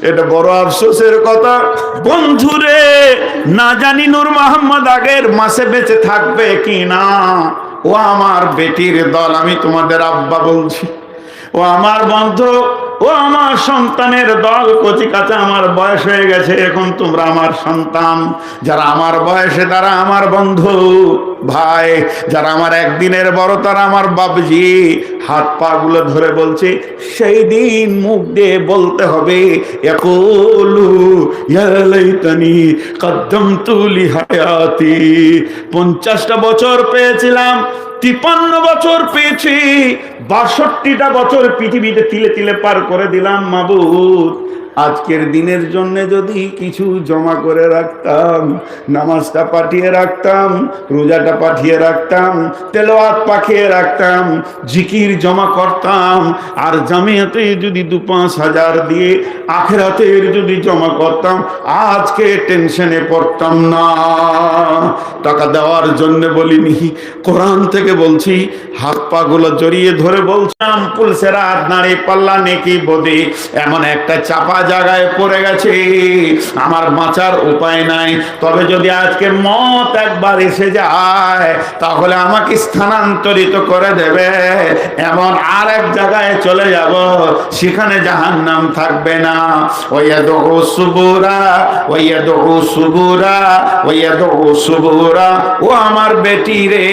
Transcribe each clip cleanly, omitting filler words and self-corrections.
এটা বড় আফসোসের কথা বন্ধুরে। না জানি নূর মোহাম্মদ আগের মাসে বেঁচে থাকবে কি না। ও আমার বেটির দল, আমি তোমাদের আব্বা বলছি। ও আমার বন্ধু, ও আমার সন্তানের দল। কচি কাঁচা আমার বয়স হয়ে গেছে, এখন তোমরা আমার সন্তান। যারা আমার বয়সে তারা আমার বন্ধু ভাই, যারা আমার একদিনের বড় তারা আমার বাবজি। হাত পা গুলো ধরে বলছি, সেই দিন মুখ দিয়ে বলতে হবে, ইয়াকুলু ইয়া লাইতানি কদ্দামতু লিহায়াতি। 50টা বছর পেয়েছিলাম, 53 বছর পেয়েছি, 62টা বছর পৃথিবীতে তিলে তিলে পার করে দিলাম। মাবুদ, আজকের দিনের জন্য যদি কিছু জমা করে রাখতাম, নামাজটা পাঠিয়ে রাখতাম, রোজাটা পাঠিয়ে রাখতাম, তেলাওয়াত পাঠিয়ে রাখতাম, জিকির জমা করতাম, আর জামিয়াতে যদি 2-5 হাজার দিয়ে আখিরাতের যদি জমা করতাম, আজকে টেনশনে পড়তাম না। টাকা দেওয়ার জন্য বলিনি, কোরআন থেকে বলছি। হাত পা গুলো জড়িয়ে ধরে বলছিলাম, পুলসেরা নারী পাল্লা নেকি বদি এমন একটা চাপা জায়গায় পড়ে গেছে, আমার বাঁচার উপায় নাই। তবে যদি আজকে মত একবার এসে যায়, তাহলে আমাকে স্থানান্তরিত করে দেবে, এমন আর এক জায়গায় চলে যাব, সেখানে জাহান্নাম থাকবে না। ওয়াদউ সুবুরা ওয়াদউ সুবুরা ওয়াদউ সুবুরা। ও আমার বেটি রে,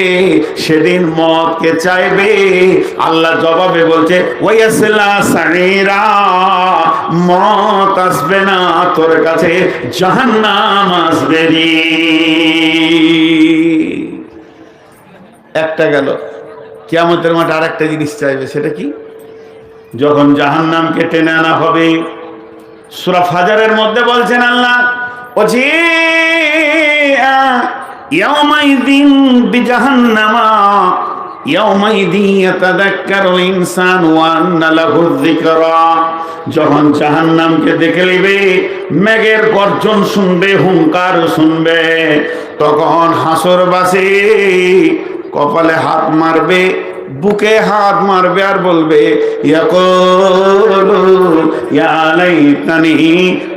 সেদিন মতকে চাইবে, আল্লাহ জবাবে বলছে ওয়াসলা সাইরা, মত আসবে না তোর কাছে, জাহান্নাম আসবে রে। একটা গেল, কিয়ামতের মাঠে আরেকটা জিনিস চাইবে, সেটা কি? যখন জাহান্নামকে টেনে আনা হবে, সূরা ফাজরের মধ্যে বলছেন আল্লাহ, ওজি ইয়াউমাইযিন বিজাহান্নামা ইয়াউমাইযিন ইয়াতাযাক্কারুল ইনসানু ওয়া আন্না লাহু যিকরা। যখন জাহান্নামকে দেখে নেবে, মেঘের গর্জন শুনবে, হুঙ্কার শুনবে, তখন হাসরবাসী কপালে হাত মারবে, বুকে হাত মারবে, আর বলবে ইয়াকুলু ইয়া লাইতানি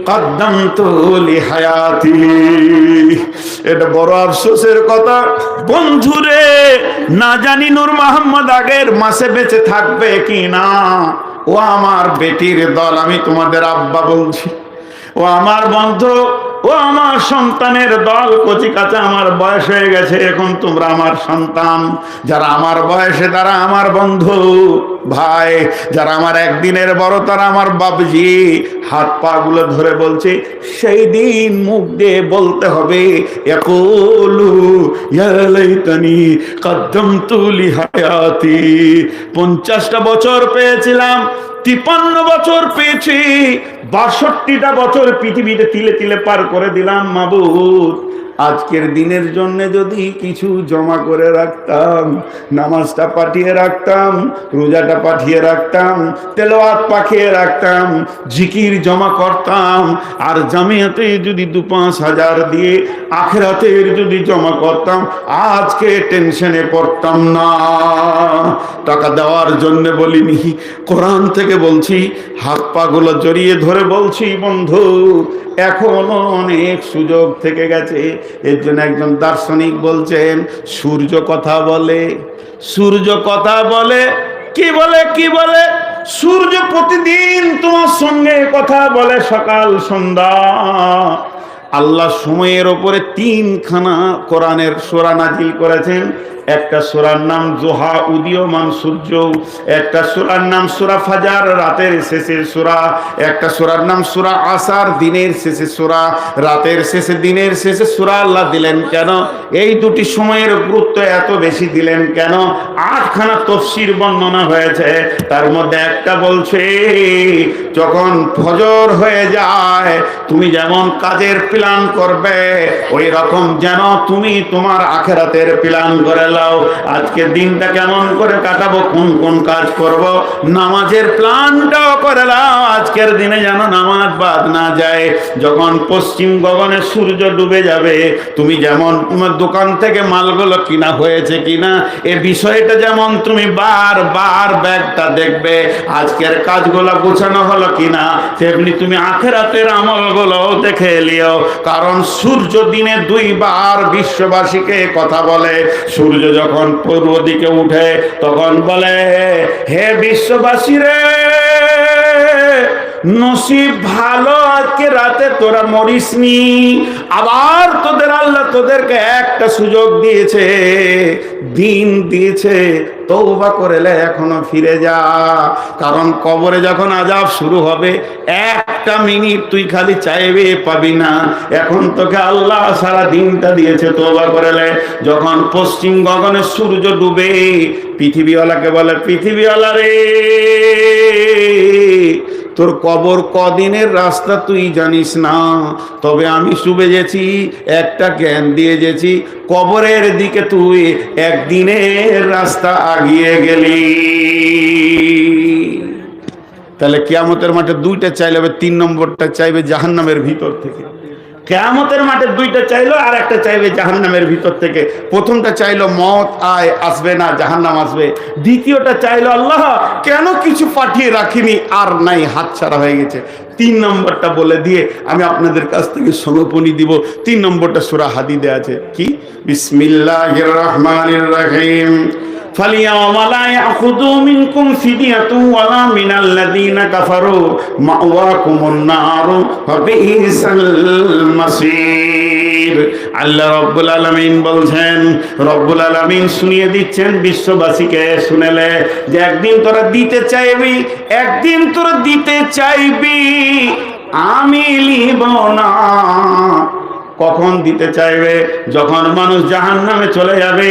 কদ্দামতু লিহায়াতি। এটা বড় আফসোসের কথা বন্ধুরে। না জানি নূর মোহাম্মদ আগের মাসে বেঁচে থাকবে কি না। ও আমার বেটির দল, আমি তোমাদের আব্বা বলছি। ও আমার বন্ধু, ও আমার সন্তানের দল। কচি কাঁচা আমার বয়স হয়ে গেছে, এখন তোমরা আমার সন্তান। যারা আমার বয়সে তারা আমার বন্ধু ভাই, যারা আমার একদিনের বড় তারা আমার বাবজি। হাত পা গুলো ধরে বলছি, সেই দিন মুখ দিয়ে বলতে হবে, ইয়াকুলু ইয়া লাইতানি কদ্দামতু লিহায়াতি। 50টা বছর পেয়েছিলাম, 53 বছর পেয়েছি, 62টা বছর পৃথিবীতে তিলে তিলে পার করে দিলাম। মাবুদ, আজকের দিনের জন্য যদি কিছু জমা করে রাখতাম, নামাজটা পাঠিয়ে রাখতাম, রোজাটা পাঠিয়ে রাখতাম, তেলাওয়াত পাঠিয়ে রাখতাম, জিকির জমা করতাম, আর জামিয়াতে যদি 2-5 হাজার দিয়ে আখিরাতের যদি জমা করতাম, আজকে টেনশনে পড়তাম না। টাকা দেওয়ার জন্য বলিনি, কোরআন থেকে বলছি। হাত পা গুলো জড়িয়ে ধরে বলছি, বন্ধু, এখনো অনেক সুযোগ থেকে গেছে। এর জন্য একজন দার্শনিক বলছেন, সূর্য কথা বলে, সূর্য কথা বলে। কি বলে? কি বলে? সূর্য প্রতিদিন তোমার সঙ্গে কথা বলে, সকাল সন্ধ্যা। আল্লাহ সময়ের ওপরে 3খানা কোরআনের সূরা নাজিল করেছেন। একটা সূরার নাম জোহা, উদীয়মান সূর্য। একটা সূরার নাম সূরা ফাজার, রাতের শেষের সূরা। একটা সূরার নাম সূরা আসার, দিনের শেষে সূরা, রাতের শেষে দিনের শেষে সূরা। আল্লাহ দিলেন কেন? এই দুটি সময়ের গুরুত্ব এত বেশি দিলেন কেন? 8খানা তাফসীর বর্ণনা হয়েছে। তার মধ্যে একটা বলছে, যখন ফজর হয়ে যায়, তুমি যেমন কাজের প্ল্যান করবে, ওই রকম যেন তুমি তোমার আখিরাতের প্ল্যান করে লাও, আজকে দিনটা কেমন করে কাটাবো, কোন কোন কাজ করব, নামাজের প্ল্যানটাও করে লাও। আজকের দিনে যেন নামাজ বাদ না যায়। যখন পশ্চিম গগনে সূর্য ডুবে যাবে, তুমি যেমন তোমার দোকান থেকে মালগুলো কিনা হয়েছে কিনা এ বিষয়টা যেমন তুমি বারবার ব্যাগটা দেখবে, আজকের কাজগুলো গোছানো হলো কিনা, তেমনি তুমি আখিরাতের আমলগুলো দেখে এলিও। কারণ সূর্য দিনে দুইবার বিশ্ববাসীকে কথা বলে। সূর্য যখন পূর্ব দিকে উঠে তখন বলে, হে বিশ্ববাসী রে, নসিব ভালো, আজকে রাতে তোরা মরিসনি। আবার তোদের আল্লাহ তোদেরকে একটা সুযোগ দিয়েছে, দিন দিয়েছে, তওবা করেলে এখনো ফিরে যা। কারণ কবরে যখন আযাব শুরু হবে, একটা মিনিট তুই খালি চাইবে পাবি না। এখন তোকে আল্লাহ সারা দিনটা দিয়েছে, তওবা করেলে। যখন পশ্চিম গগনে সূর্য ডুবে, পৃথিবীওয়ালাকে বলে, পৃথিবীওয়ালা রে, তোর কবর কদিনের রাস্তা তুই জানিস না, তবে আমি শুবে গেছি, একটা জ্ঞান দিয়ে গেছি, কবরের দিকে তুই একদিনের রাস্তা আগিয়ে গেলি। তাহলে কিয়ামতের মাঠে দুইটা চাইলে হবে, 3 নম্বরটা চাইবে জাহান্নামের ভিতর থেকে। কিয়ামতের মাঠে দুইটা চাইলো, আর একটা চাইবে জাহান্নামের ভিতর থেকে। প্রথমটা চাইলো মত আয়, আসবে না, জাহান্নাম আসবে। দ্বিতীয়টা চাইলো, আল্লাহ কেন কিছু পাঠিয়ে রাখিনি, আর নাই, হাতছাড়া হয়ে গেছে। 3 নম্বরটা বলে দিয়ে আমি আপনাদের কাছ থেকে সমাপনী দিব। 3 নম্বরটা সূরা হাদীদে আছে, কি? বিসমিল্লাহির রহমানির রহিম। فَالْيَوْمَ لَا يَأْخُذُوا مِنْكُمْ فِدْيَةٌ وَلَا مِنَ الَّذِينَ كَفَرُوا مَأْوَاكُمُ النَّارُ وَبِئْسَ الْمَصِيرُ। আল্লাহ রব্বুল আলামিন বলছেন, রব্বুল আলামিন শুনিয়ে দিচ্ছেন বিশ্ববাসীকে, শুনেলে যে একদিন তোরা দিতে চাইবি, একদিন তোরা দিতে চাইবি, আমি লিব না। কখন দিতে চাইবে? যখন মানুষ জাহান্নামে চলে যাবে,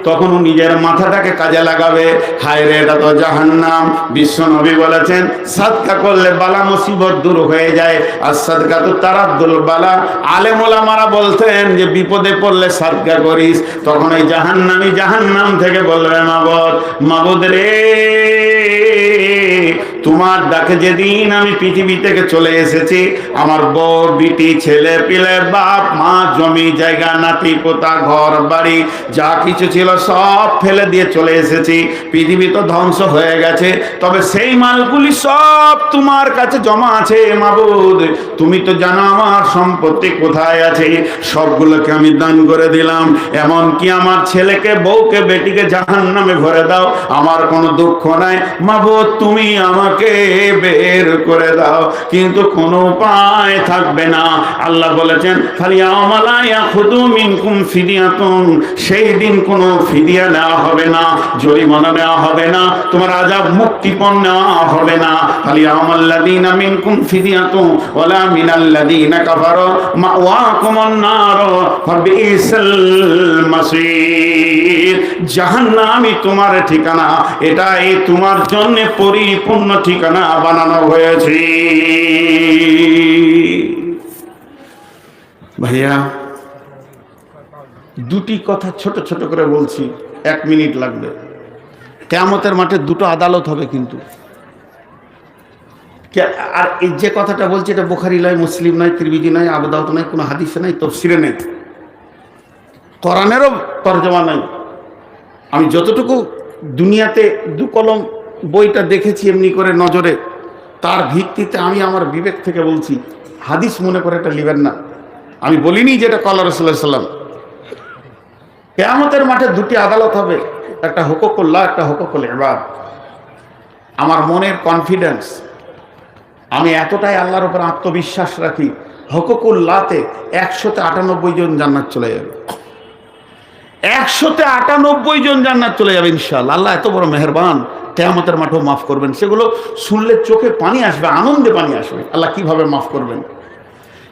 তখন নিজের মাথাটাকে কাজে লাগাবে। হায় রে, এটা তো জাহান্নাম। বিশ্ব নবী বলেছেন, সাদকা করলে বালা মুসিবত দূর হয়ে যায়, আর সাদকা তো তারাদ্দুল বালা। আলেম ওলামারা বলতেন যে বিপদে পড়লে সাদকা করিস। তখন এই জাহান্নামী জাহান্নাম থেকে বলবে, মাবুদ, মাবুদ রে, তোমার ডাকে যেদিন আমি পৃথিবী থেকে চলে এসেছি, আমার বউ বিটি ছেলে পিলে বাপ মা জমি জায়গা নাতি পোতা ঘর বাড়ি যা কিছু ছিল সব ফেলে দিয়ে চলে এসেছি। পৃথিবী তো ধ্বংস হয়ে গেছে, তবে সেই মালগুলি সব তোমার কাছে জমা আছে মাবুদ। তুমি তো জানো আমার সম্পত্তি কোথায় আছে, সবগুলোকে আমি দান করে দিলাম। এমনকি আমার ছেলেকে বউকে বেটিকে জাহান্নামে ভরে দাও, আমার কোনো দুঃখ নাই মাবুদ, তুমি আমাকে বের করে দাও, কিন্তু কোনো উপায় থাকবে না। আল্লাহ বলেছেন, ফালিয়াউমা লা ইয়াখুযু মিনকুম ফিদিয়াতুন, সেই দিন কোনো ফিদিয়া নেওয়া হবে না, জরিমানা নেওয়া হবে না, তোমার আযাব মুক্তিপণ নেওয়া হবে না। ফালিয়াউমাল্লাযীনা মিনকুম ফিদিয়াতুন ওয়ালা মিনাল্লাযীনা কাফারু মাওয়াকুমুন নার ফাবিইসাল মাসীর। জাহান্নামই তোমার ঠিকানা, এটাই তোমার জন্য পরিপূর্ণ ঠিকানা বানানো হয়েছে। ভাইয়া, দুটি কথা ছোট ছোট করে বলছি, 1 মিনিট লাগবে। কিয়ামতের মাঠে দুটো আদালত হবে কিন্তু। আর এই যে কথাটা বলছি, এটা বুখারী নয়, মুসলিম নয়, তিরমিজি নয়, আবু দাউদ নয়, কোনো হাদিসে নাই, তাফসীরে নেই, কোরআনেরও তরজমা নাই। আমি যতটুকু দুনিয়াতে 2 কলম বইটা দেখেছি এমনি করে নজরে, তার ভিত্তিতে আমি আমার বিবেক থেকে বলছি, হাদিস মনে করে এটা নেবেন না। আমি বলিনি যে এটা কলা রাসূলুল্লাহ সাল্লাল্লাহু আলাইহি ওয়াসাল্লাম। কিয়ামতের মাঠে দুটি আদালত হবে, একটা হুকুকুল্লাহ, একটা হুকুকুল ইবাদ। আমার মনের কনফিডেন্স, আমি এতটাই আল্লাহর উপর আত্মবিশ্বাস রাখি, হুকুকুল্লাহতে 198 জন জান্নাত চলে যাবে। 198 জন জান্নাত চলে যাবে ইনশাআল্লাহ। আল্লাহ এত বড় মেহেরবান, কিয়ামতের মাঠেও মাফ করবেন। সেগুলো শুনলে চোখে পানি আসবে, আনন্দে পানি আসবে, আল্লাহ কিভাবে মাফ করবেন।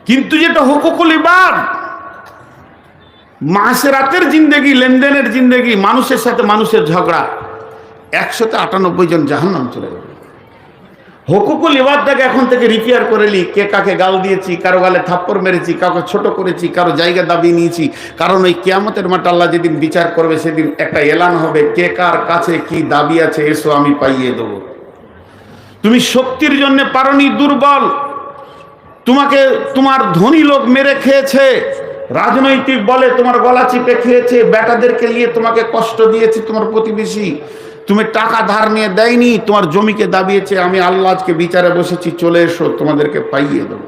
কিন্তু যেটা হুকুকুল ইবাদ, মাসরাতের জিন্দেগি, লেনদেনের জিন্দেগি, মানুষের সাথে মানুষের ঝগড়া, 198 জন জাহান্নাম চলে যাবে। হুকুকুল ইবাদতটাকে এখন থেকে রিপেয়ার করে নি। কে কাকে গাল দিয়েছি, কারো গালে থাপ্পড় মেরেছি, কাউকে ছোট করেছি, কারো জায়গা দাবি নিয়েছি। কারণ ওই কিয়ামতের মাঠে আল্লাহ যেদিন বিচার করবে সেদিন একটা এলান হবে, কে কার কাছে কি দাবি আছে, এসো আমি পাইয়ে দেবো। তুমি শক্তির জন্য পারনি, দুর্বল। তোমাকে তোমার ধনী লোক মেরে খেয়েছে, রাজনৈতিক বলে তোমার গলা চিপে খেয়েছে, বেটাদেরকে নিয়ে তোমাকে কষ্ট দিয়েছে তোমার প্রতিবেশী। তুমি টাকা ধার নিয়ে দেয়নি, তোমার জমিকে দাবিয়েছে, আমি আল্লাহ আজকে বিচারে বসেছি, চলে এসো, তোমাদেরকে পাইয়ে দেবো।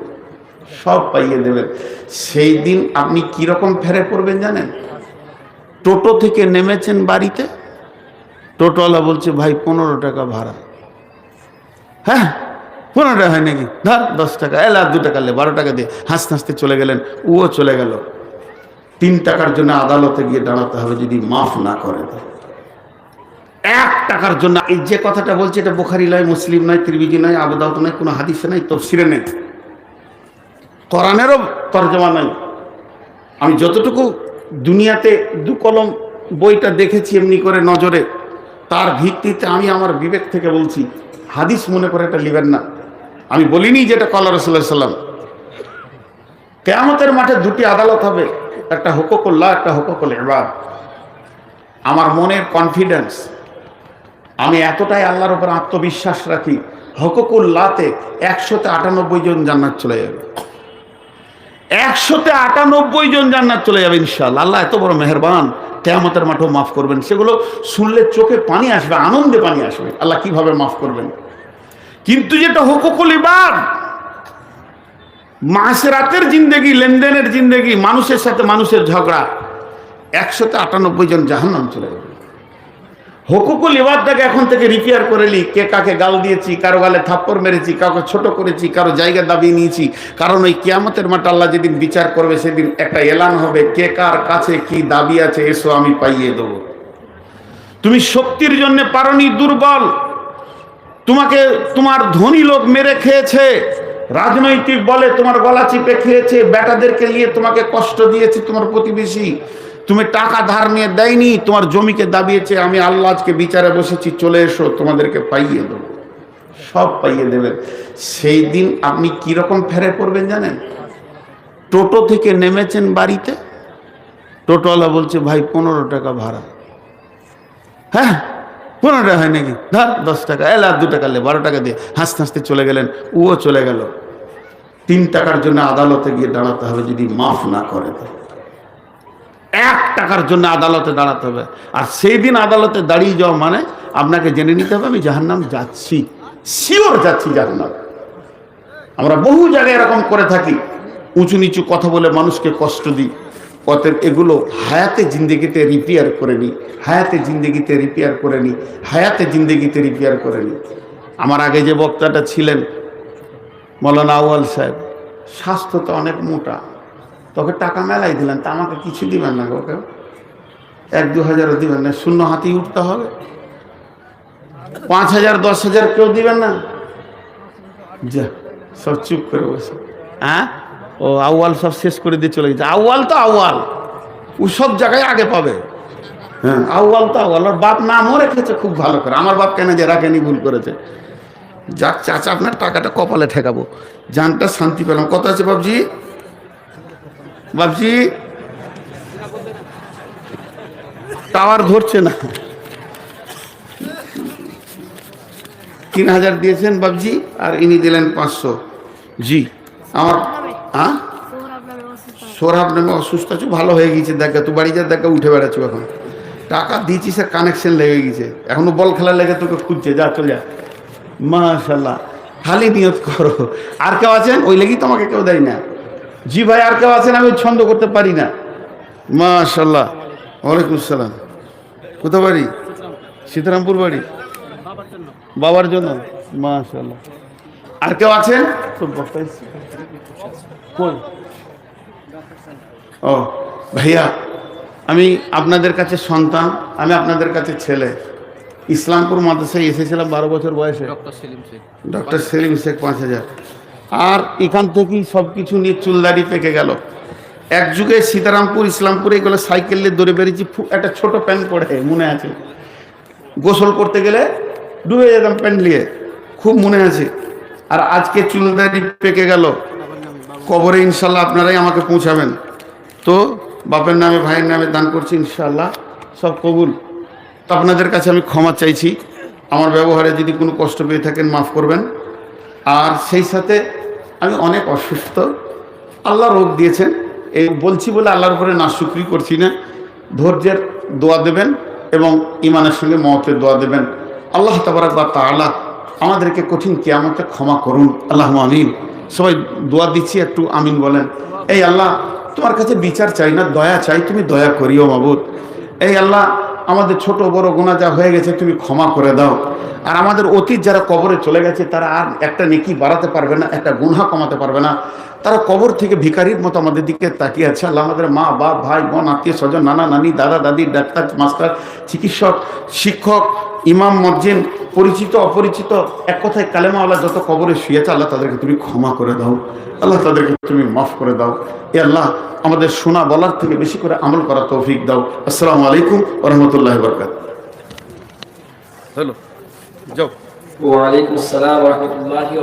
সব পাইয়ে দেবেন। সেই দিন আপনি কিরকম ফেরে পড়বেন জানেন? টোটো থেকে নেমেছেন বাড়িতে, টোটোওয়ালা বলছে ভাই 15 টাকা ভাড়া। হ্যাঁ 15 টাকা হয় নাকি, ধর 10 টাকা, এলা 2 টাকা লে, 12 টাকা দিয়ে হাসতে হাসতে চলে গেলেন। ও চলে গেল। 3 টাকার জন্য আদালতে গিয়ে দাঁড়াতে হবে যদি মাফ না করে। 1 টাকার জন্য। এই যে কথাটা বলছে এটা বুখারী নয়, মুসলিম নয়, তিরমিজি নয়, আবু দাউদ নয়, কোনো হাদিসে নাই, তাফসীরে নেই, কোরআনেরও তরজমা নাই। আমি যতটুকু দুনিয়াতে 2 কলম বইটা দেখেছি এমনি করে নজরে, তার ভিত্তিতে আমি আমার বিবেক থেকে বলছি। হাদিস মনে করে এটা লিবেন না। আমি বলিনি যে এটা কলা রাসূলুল্লাহ সাল্লাল্লাহু আলাইহি ওয়াসাল্লাম। কিয়ামতের মাঠে 2টি আদালত হবে, একটা হুকুকুল্লাহ, একটা হুকুকুল ইবাদ। আমার মনের কনফিডেন্স, আমি এতটাই আল্লাহর উপর আত্মবিশ্বাস রাখি, হুকুকুল্লাহতে 198 জন জান্নাত চলে যাবে। 198 জন জান্নাত চলে যাবে ইনশাআল্লাহ। আল্লাহ এত বড় মেহেরবান, কিয়ামতের মাঠেও মাফ করবেন। সেগুলো শুনলে চোখে পানি আসবে, আনন্দে পানি আসবে, আল্লাহ কিভাবে মাফ করবেন। কিন্তু যেটা হুকুকুল ইবাদ, মাসরাতের জিন্দেগি, লেনদেনের জিন্দেগি, মানুষের সাথে মানুষের ঝগড়া, 198 জন জাহান্নাম চলে যাবে। হুকুকুল ইবাদতটাকে এখন থেকে রিপেয়ার করে নি। কে কাকে গাল দিয়েছি, কারো গালে থাপ্পড় মেরেছি, কাউকে ছোট করেছি, কারো জায়গা দাবি নিয়েছি। কারণ ওই কিয়ামতের মাঠে আল্লাহ যেদিন বিচার করবে সেদিন একটা এলান হবে, কে কার কাছে কি দাবি আছে, এসো আমি পাইয়ে দেবো। তুমি শক্তির জন্য পারনি, দুর্বল। তোমাকে তোমার ধনী লোক মেরে খেয়েছে, রাজনৈতিক বলে তোমার গলা চিপে খেয়েছে, বেটাদেরকে নিয়ে তোমাকে কষ্ট দিয়েছে তোমার প্রতিবেশী। তুমি টাকা ধার নিয়ে দেয়নি, তোমার জমিকে দাবিয়েছে, আমি আল্লাহ আজকে বিচারে বসেছি, চলে এসো, তোমাদেরকে পাইয়ে দেবো। সব পাইয়ে দেবেন। সেই দিন আপনি কিরকম ফেরে পড়বেন জানেন? টোটো থেকে নেমেছেন বাড়িতে, টোটোওয়ালা বলছে ভাই 15 টাকা ভাড়া। হ্যাঁ 15 টাকা হয় নাকি, ধর 10 টাকা, এলা 2 টাকা লে, 12 টাকা দিয়ে হাসতে হাসতে চলে গেলেন। ও চলে গেল। 3 টাকার জন্য আদালতে গিয়ে দাঁড়াতে হবে যদি মাফ না করে। 1 টাকার জন্য আদালতে দাঁড়াতে হবে। আর সেই দিন আদালতে দাঁড়িয়ে যাওয়া মানে আপনাকে জেনে নিতে হবে আমি জাহান্নাম যাচ্ছি, শিওর যাচ্ছি জাহান্নাম। আমরা বহু জায়গায় এরকম করে থাকি, উঁচু নিচু কথা বলে মানুষকে কষ্ট দিই। অতএব এগুলো হায়াতে জিন্দেগিতে রিপেয়ার করে নিই, হায়াতে জিন্দেগিতে রিপেয়ার করে নিই, হায়াতে জিন্দেগিতে রিপেয়ার করে নিই। আমার আগে যে বক্তাটা ছিলেন মৌলানা আউয়াল সাহেব, স্বাস্থ্য তো অনেক মোটা, তোকে টাকা মেলাই দিলেন, তা আমাকে কিছু দিবেন না, ওকে 1-2 হাজারও দিবেন না, শূন্য হাতেই উঠতে হবে। 5,000 10,000 কেউ দিবেন না, যা সব চুপ করে বসে। হ্যাঁ ও আউয়াল সব শেষ করে দিয়ে চলে গেছে। আউয়াল তো আউয়াল, ও সব জায়গায় আগে পাবে। হ্যাঁ আউয়াল তো আউয়াল, ওর বাপ নামও রেখেছে খুব ভালো করে। আমার বাপ কেন যে রাখেনি, ভুল করেছে। যাক চাচা আপনার টাকাটা কপালে ঠেকাবো, জানটা শান্তি পেলাম। কত আছে বাবজি? বাবজি টাওয়ার ধরছে না। 3,000 দিয়েছেন বাবজি, আর ইনি দিলেন 500। জি আমার হ্যাঁ সোহরাব নামে অসুস্থ আছে, ভালো হয়ে গেছে। দেখা তুই বাড়ি যা, দেখা উঠে বেড়াচ্ছ এখন। টাকা দিয়েছি, সে কানেকশন লেগে গেছে, এখনো বল খেলা লেগে তোকে খুঁজছে, যা চলে যা। মাশাল্লাহ, খালি নিয়ত করো। আর কেউ আছেন? ওই লেগেই তোমাকে কেউ দেয় না। জি ভাই আর কেউ আছেন? আমি ছন্দ করতে পারি না। মাশাল্লাহ, ওয়ালাইকুম আসসালাম। কোথায় বাড়ি? সীতারামপুর বাড়ি, বাবার জন্য। মাশাল্লাহ। আর কেউ আছেন? ও ভাইয়া, আমি আপনাদের কাছে সন্তান, আমি আপনাদের কাছে ছেলে। ইসলামপুর মাদ্রাসায় এসেছিলাম 12 বছর বয়সে। ডক্টর সেলিম শেখ 5,000। আর এখান থেকেই সব কিছু নিয়ে চুলদাড়ি পেকে গেল। এক যুগে সীতারামপুর ইসলামপুরে এগুলো সাইকেল নিয়ে দৌড়ে বেরিয়েছি, একটা ছোট প্যান্ট পরে, মনে আছে? গোসল করতে গেলে ডুবে যেতাম প্যান্ট নিয়ে, খুব মনে আছে। আর আজকে চুলদারি পেকে গেল, কবরে ইনশাল্লাহ আপনারাই আমাকে পৌঁছাবেন। তো বাপের নামে ভাইয়ের নামে দান করছি, ইনশাল্লাহ সব কবুল। তো আপনাদের কাছে আমি ক্ষমা চাইছি, আমার ব্যবহারে যদি কোনো কষ্ট পেয়ে থাকেন মাফ করবেন। আর সেই সাথে আমি অনেক অসুস্থ, আল্লাহ রোগ দিয়েছেন, এই বলছি বলে আল্লাহর উপরে নাশুকরি করছি না। ধৈর্যের দোয়া দেবেন এবং ইমানের সঙ্গে মওতের দোয়া দেবেন। আল্লাহ তাবারাক ওয়া তাআলা আমাদেরকে কঠিন কিয়ামতে ক্ষমা করুন, আল্লাহুম্মা আমিন। সবাই দোয়া দিচ্ছি, একটু আমিন বলেন। এই আল্লাহ, তোমার কাছে বিচার চাই না, দয়া চাই, তুমি দয়া করিও মাবুদ। এই আল্লাহ, আমাদের ছোট বড় গুনাহ যা হয়ে গেছে তুমি ক্ষমা করে দাও। আর আমাদের অতীত যারা কবরে চলে গেছে তারা আর একটা নেকি বাড়াতে পারবে না, একটা গুনাহ কমাতে পারবে না। তারা কবর থেকে ভিখারির মতো আমাদের দিকে তাকিয়ে আছে। আল্লাহ, আমাদের মা বাপ ভাই বোন আত্মীয় স্বজন নানা নানি দাদা দাদি ডাক্তার মাস্টার চিকিৎসক শিক্ষক ইমাম মজ্জিন পরিচিত অপরিচিত এক কথায় কালেমাওয়ালা যত কবরে শুয়েছে আল্লাহ তাদেরকে তুমি ক্ষমা করে দাও, আল্লাহ তাদেরকে তুমি মাফ করে দাও। এ আল্লাহ, আমাদের শোনা বলার থেকে বেশি করে আমল করার তৌফিক দাও। আসসালামু আলাইকুম ওয়া রাহমাতুল্লাহি ওয়া বারাকাতুহু। হ্যালো, যাও। ওয়া আলাইকুম আসসালাম ওয়া রাহমাতুল্লাহি